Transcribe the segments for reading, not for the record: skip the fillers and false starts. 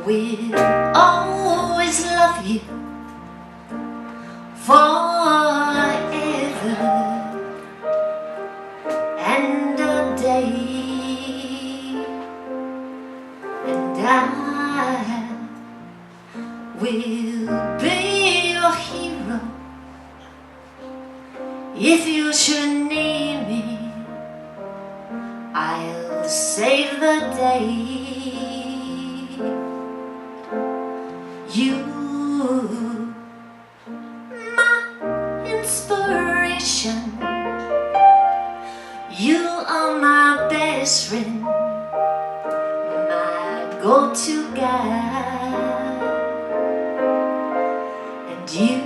will always love you forever and a day, and I will be your hero if you should need me. I'll save the day. You, my inspiration, you are my best friend, my go-to guy, and you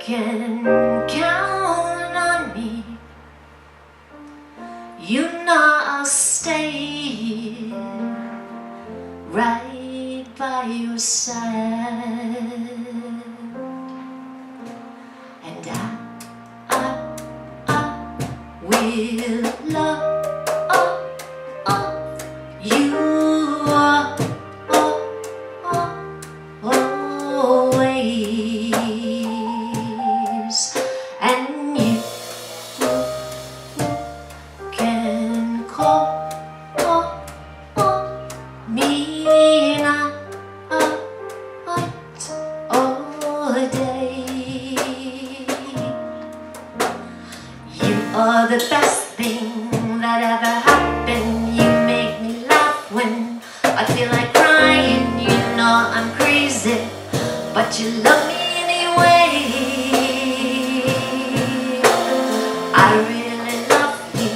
can count on me. You know I'll stay here right by your side, and I will love you always, and you can call me night or day. You are the best thing that ever happened. You make me laugh when I feel like crying. You know I'm crazy, but you love me anyway. I really love you,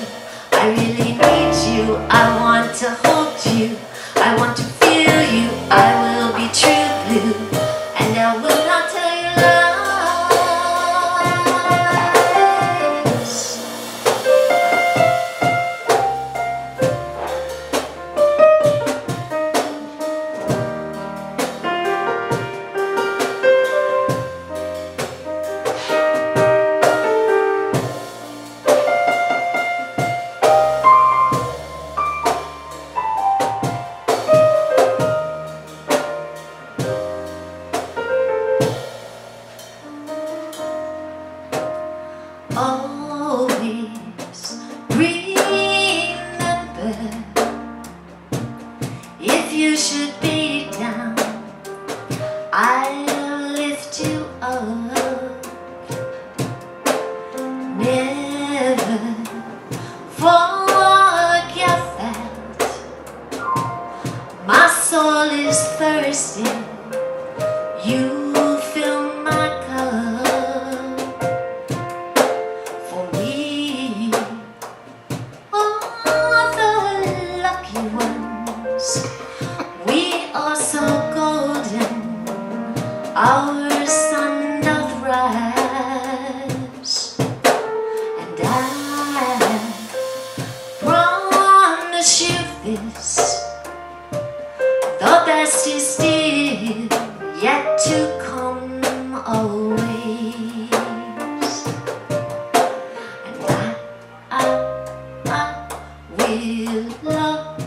I really need you. I want to hold you, I want to feel you. I will be true blue, and I will not tell you lies. Always remember, if you should be down, I'll lift you up. Never forget that my soul is thirsty. You fill my cup. For we are the lucky ones. We are so golden, our sun doth rise, and I promise you this: the best is still yet to come always, and I will love